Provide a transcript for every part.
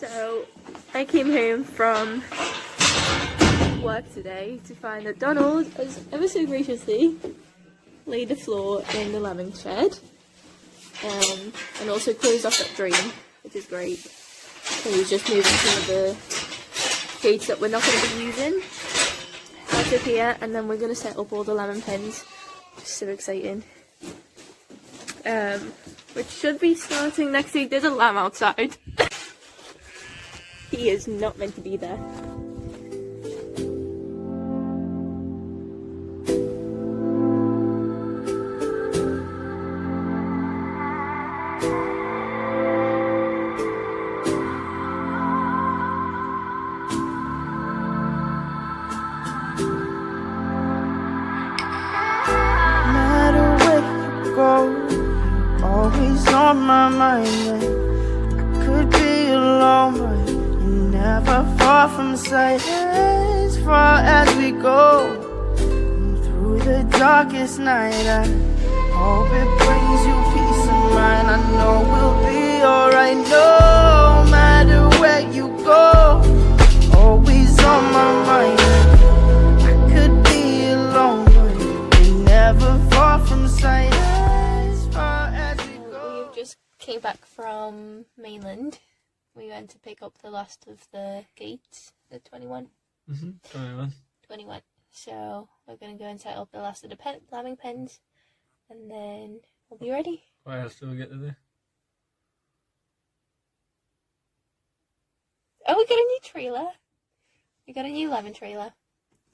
So I came home from work today to find that Donald has ever so graciously laid the floor in the lambing shed, and also closed off that drain, which is great. So he's just moving some of the gates that we're not going to be using out of here, and then we're going to set up all the lambing pens, which is so exciting. Which should be starting next week. There's a lamb outside. He is not meant to be there. Always on my mind. I could be alone, but you're never far from sight. As far as we go, through the darkest night, I hope it brings you peace of mind. I know we'll be alright, no matter where you go. Always on my mind. I could be alone, but you're never far from sight. Came back from mainland. We went to pick up the last of the gates, the 21. 21. So we're going to go and set up the last of the lambing pens, and then we'll be ready. What else do we get to do? Oh, we got a new trailer. We got a new lambing trailer.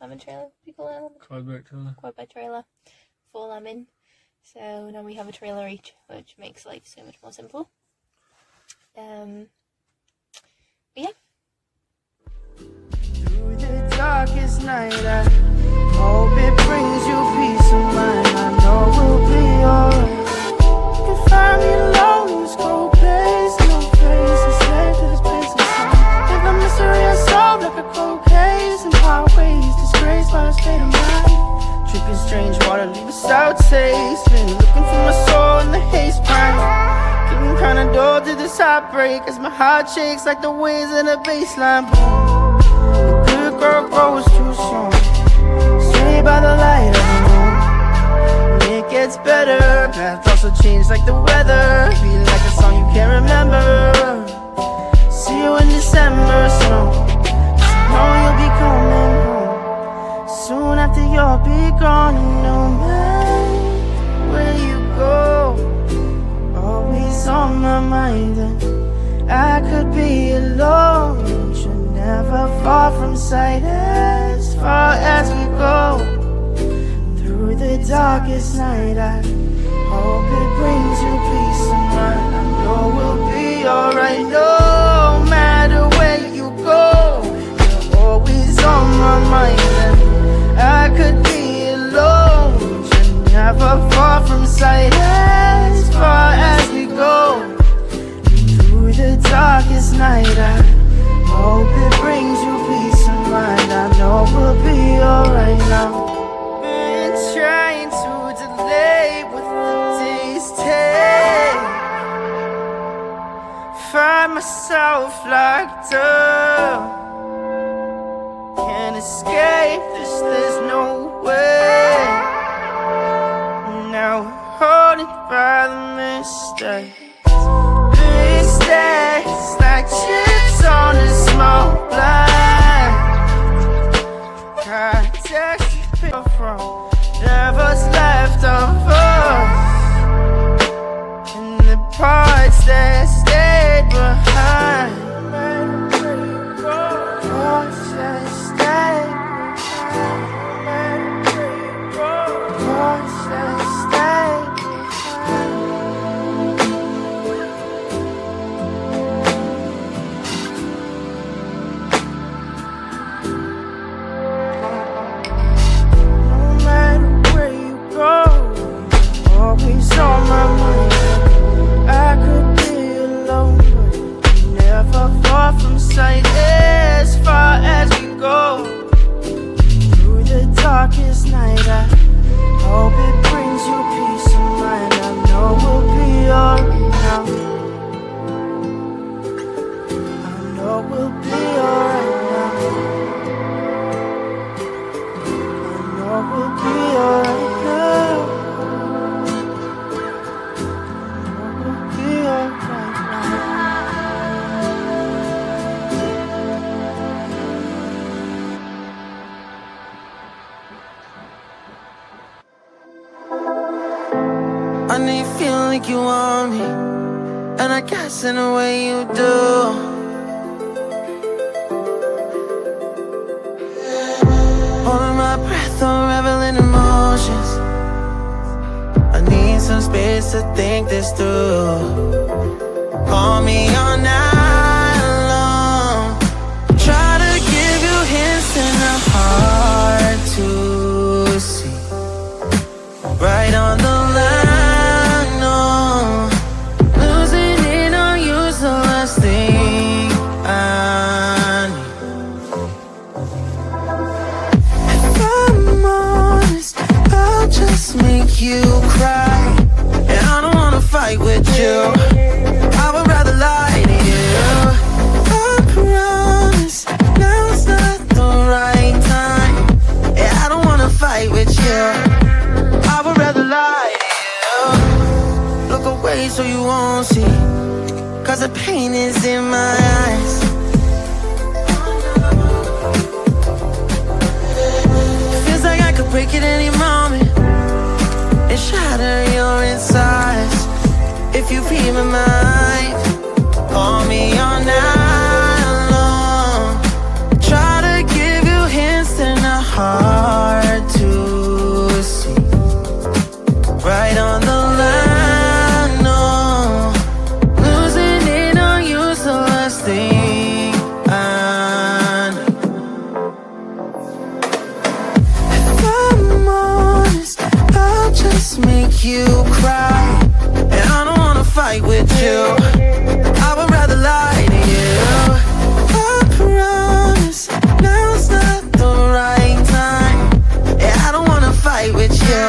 Lambing trailer? What do you call it? Quad bike trailer. Quad bike trailer. 4 lambing. So now we have a trailer each, which makes life so much more simple. But yeah. Through the darkest night, I hope it brings you peace of mind. I know we'll be alright. You can find me alone in this cold place, no place to slave to this place inside. Live a mysterious soul like a cold case, and highways disgraced by a state of mind. Drinking strange water, leave a sour taste. Been looking for my soul in the haze prime. Getting kinda dull to this heartbreak as my heart shakes like the waves in a baseline. Boom. The good girl grows too soon. Straight by the light of the moon. And it gets better. Paths also change like the weather. Feel like a song you can't remember. See you in December snow. So know you'll be coming home soon after you'll be gone. No matter where you go, always on my mind. And I could be alone, but you're never far from sight. As far as we go, through the darkest night, I hope it brings you peace of mind. I know we'll be alright, no matter where you go. You're always on my mind. I could be alone, you're never far from sight. As far as we go, through the darkest night, I hope it brings you peace of mind. I know we'll be alright now. Been trying to delay what the days take. Find myself locked up. Can't escape this, there's no way. Now holding by the mistakes. Mistakes like chips on a small blind. Context from whatever's left of us, and the parts that stayed behind. make you want me, and I guess in a way you do. Holding my breath, unraveling emotions. I need some space to think this through. Call me all night long. Try to give you hints and I'm hard to see. Right on the line, no. Losing it on you's the last thing I need. If I'm honest, I'll just make you cry. And I don't wanna fight with you. I would rather lie to you. I promise now's not the right time. Yeah, I don't wanna fight with you. I would rather lie to you. Look away so you won't see, 'cause the pain is in my eyes. Feels like I could break it any moment and shatter your insides. If you read my mind, call me all night long. Try to give you hints that are hard to see. Right on the line, no. Losing it on you's the last thing I need. If I'm honest, I'll just make you cry. And I don't wanna fight with you. I would rather lie to you. I promise now's not the right time. Yeah, I don't wanna fight with you.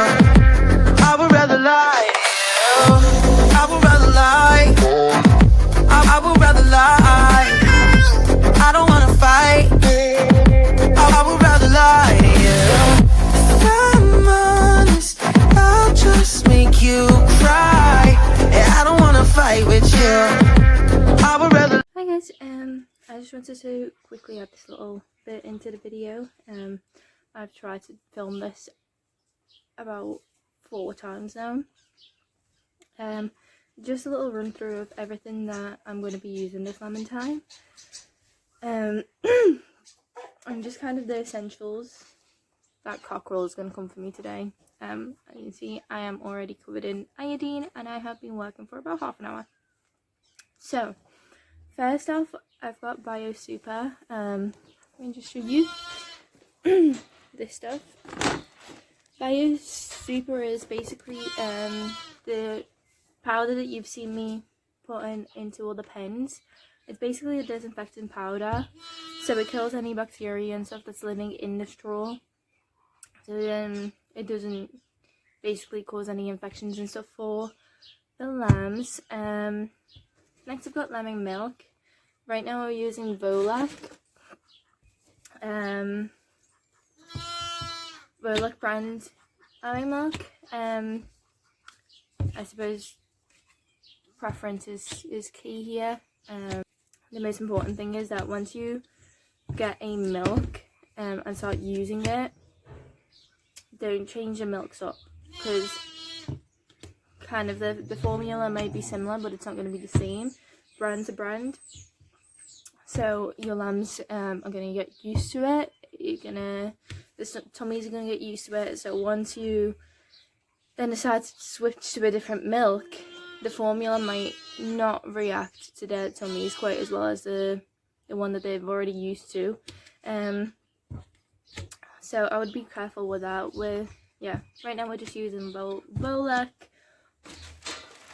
I would rather lie to you. I would rather lie. I would rather lie. I don't wanna fight. I would rather lie to you. If I'm honest, I'll just make you cry. Yeah, I don't wanna fight with you. I would rather. Hi guys, I just wanted to quickly add this little bit into the video. I've tried to film this about 4 times now. Just a little run through of everything that I'm going to be using this lemon time. And just kind of the essentials. That cockerel is going to come for me today. As you can see, I am already covered in iodine and I have been working for about half an hour. So, first off, I've got Bio Super. Let me just show you this stuff. Bio Super is basically the powder that you've seen me putting into all the pens. It's basically a disinfectant powder, so it kills any bacteria and stuff that's living in the straw. So then it doesn't basically cause any infections and stuff for the lambs. Next I've got lemon milk. Right now we're using Vlog14 brand almond milk. I suppose preference is key here. The most important thing is that once you get a milk and start using it, don't change your milks up, because kind of the formula may be similar but it's not going to be the same brand to brand. So your lambs are going to get used to it. The tummies are going to get used to it. So once you then decide to switch to a different milk, the formula might not react to their tummies quite as well as the one that they've already used to. So I would be careful with that. Right now we're just using Vlog14,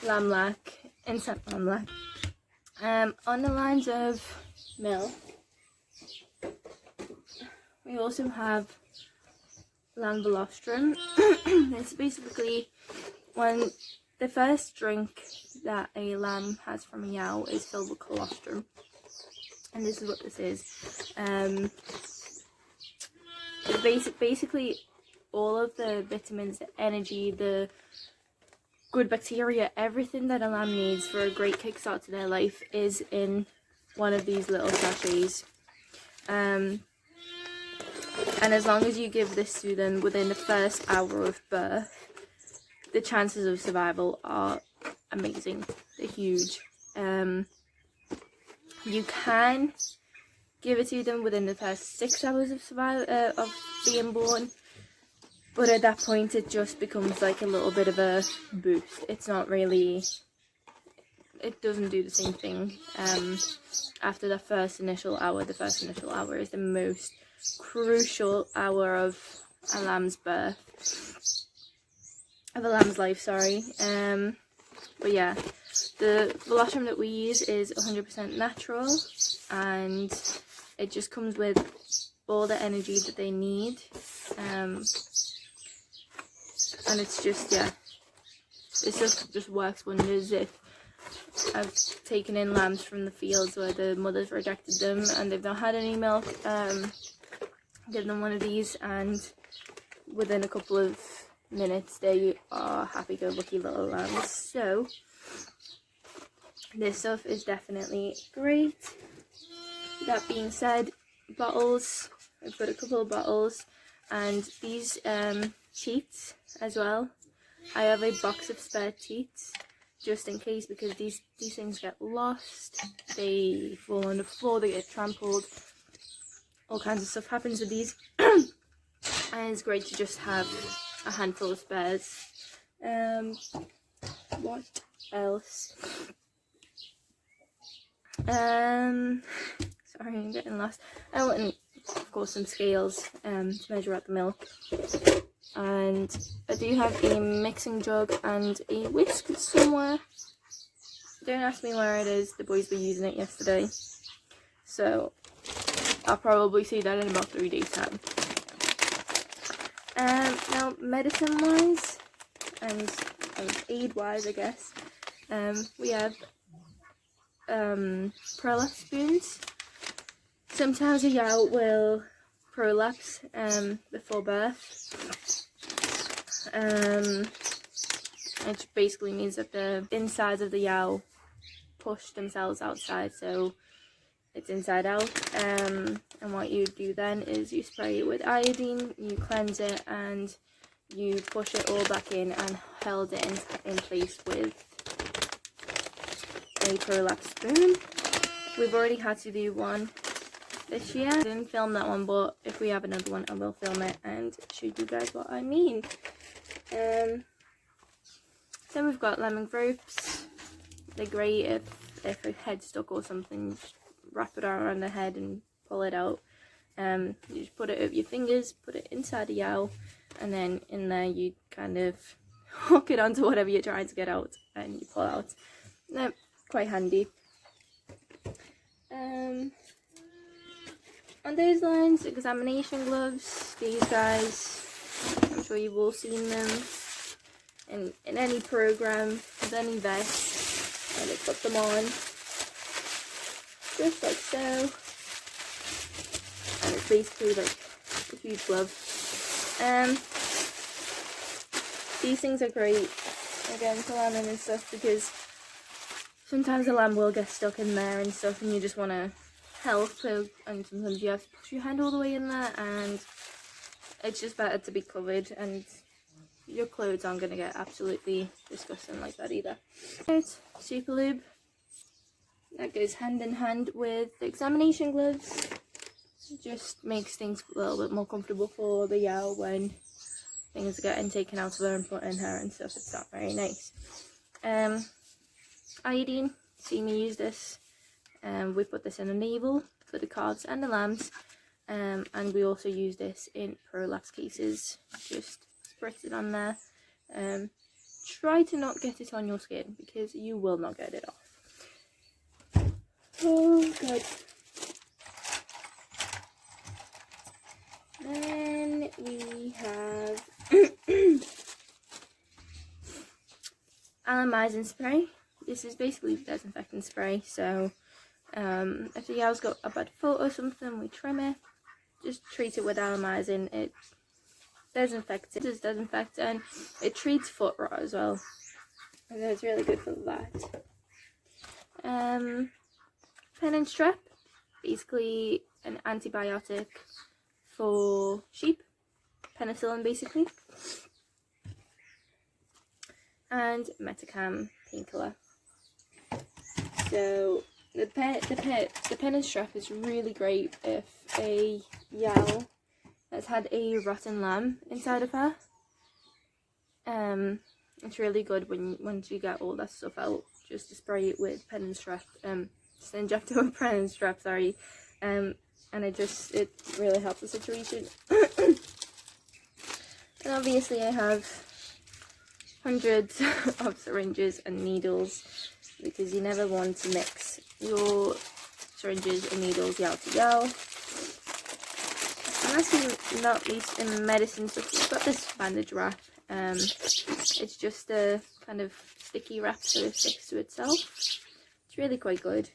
lamb lac, instant lamb lac. On the lines of milk, we also have lamb colostrum. It's basically when the first drink that a lamb has from a yow is filled with colostrum, and this is what this is. Basically all of the vitamins, the energy, the good bacteria, everything that a lamb needs for a great kickstart to their life is in one of these little sachets. And as long as you give this to them within the first hour of birth, the chances of survival are amazing. They're huge. You can give it to them within the first 6 hours of of being born, but at that point it just becomes like a little bit of a boost. It's not really, it doesn't do the same thing after the first initial hour. The first initial hour is the most crucial hour of a lamb's birth, of a lamb's life, sorry. But yeah, the colostrum that we use is 100% natural, and it just comes with all the energy that they need, and it's just, yeah, it just works wonders. If I've taken in lambs from the fields where the mothers rejected them and they've not had any milk, give them one of these, and within a couple of minutes they are happy-go-lucky little lambs. So this stuff is definitely great. That being said, bottles, I've got a couple of bottles, and these teats as well. I have a box of spare teats just in case, because these things get lost, they fall on the floor, they get trampled, all kinds of stuff happens with these. And it's great to just have a handful of spares. What else? Sorry, I'm getting lost. Oh, and of course some scales to measure out the milk. And I do have a mixing jug and a whisk somewhere. Don't ask me where it is, the boys were using it yesterday. So I'll probably see that in about 3 days' time. Now, medicine-wise, and aid-wise, I guess, we have prolapse spoons. Sometimes a yow will prolapse before birth, which basically means that the insides of the yow push themselves outside, so it's inside out. And what you do then is you spray it with iodine, you cleanse it, and you push it all back in and hold it in place with a prolapse spoon. We've already had to do one this year. I didn't film that one, but if we have another one I will film it and show you guys what I mean. Then we've got lemon ropes. They're great if a head's stuck or something. Just wrap it around the head and pull it out. You just put it over your fingers, put it inside the yow, and then in there you kind of hook it onto whatever you're trying to get out and you pull out. They're quite handy. On those lines, examination gloves. These guys, I'm sure you've all seen them in any program with any vest, and they put them on just like so, and it's basically like a huge glove. These things are great again for lambing and stuff, because sometimes a lamb will get stuck in there and stuff and you just want to help, and sometimes you have to push your hand all the way in there, and it's just better to be covered, and your clothes aren't going to get absolutely disgusting like that either. Right, super lube. That goes hand in hand with the examination gloves. It just makes things a little bit more comfortable for the yow when things are getting taken out of her and put in her and stuff. It's not very nice. Iodine, see me use this. We put this in a navel for the calves and the lambs, and we also use this in prolapse cases. Just spritz it on there. Try to not get it on your skin, because you will not get it off. Oh god. Then we have alamizing spray. This is basically disinfectant spray, so if the yow's got a bad foot or something, we trim it, just treat it with alamizing. It disinfects it, and it treats foot rot as well, so it's really good for that. Pen and strep, basically an antibiotic for sheep, penicillin basically, and Metacam paint colour. So the pen and strap is really great if a Yell has had a rotten lamb inside of her. It's really good once you get all that stuff out, just to spray it with pen and strap, just inject it with pen and strap, sorry, and it really helps the situation. And obviously I have hundreds of syringes and needles, because you never want to mix your syringes and needles Yell to Yell. And last but not least, in medicine stuff, we've got this bandage wrap. It's just a kind of sticky wrap, so it sticks to itself. It's really quite good.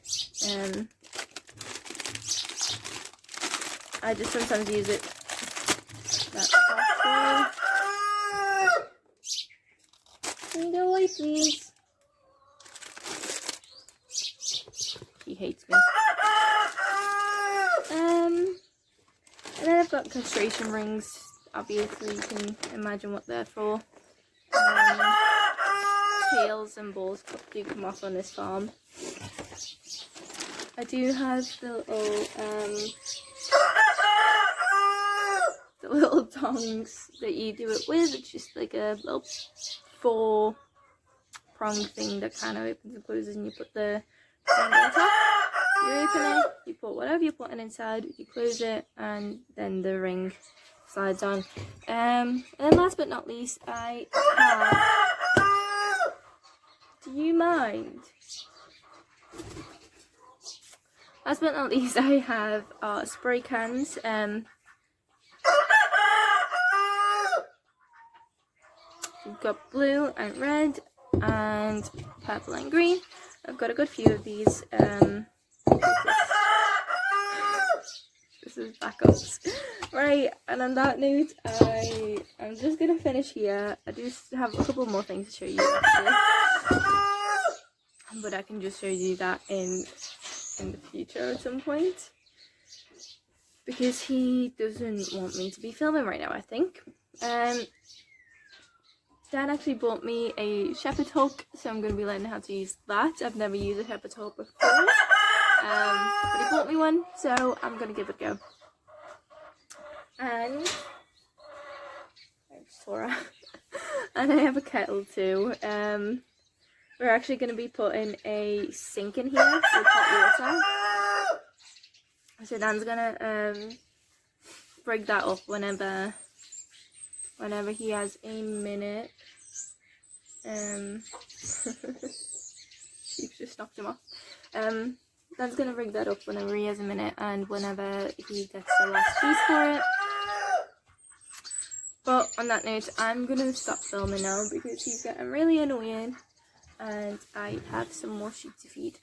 I just sometimes use it. Can you go away, please? He hates me. And then I've got castration rings. Obviously, you can imagine what they're for. Tails and balls do come off on this farm. I do have the little tongs that you do it with. It's just like a little 4-pronged thing that kind of opens and closes, and you put the thing on top. You open it, you put whatever you're putting inside, you close it, and then the ring slides on. And then last but not least, I have... Do you mind? Last but not least, I have spray cans. We've got blue and red and purple and green. I've got a good few of these. This is backups. Right, and on that note, I'm just gonna finish here. I do have a couple more things to show you actually, but I can just show you that in the future at some point, because he doesn't want me to be filming right now, I think. Dad actually bought me a shepherd hook, so I'm going to be learning how to use that. I've never used a shepherd hook before, but he bought me one, so I'm going to give it a go. And and I have a kettle too. We're actually going to be putting a sink in here with hot water. So Dan's going to rig that up whenever he has a minute. She's just knocked him off. Dan's gonna rig that up whenever he has a minute, and whenever he gets the last piece for it. But on that note, I'm gonna stop filming now because he's getting really annoying, and I have some more sheep to feed.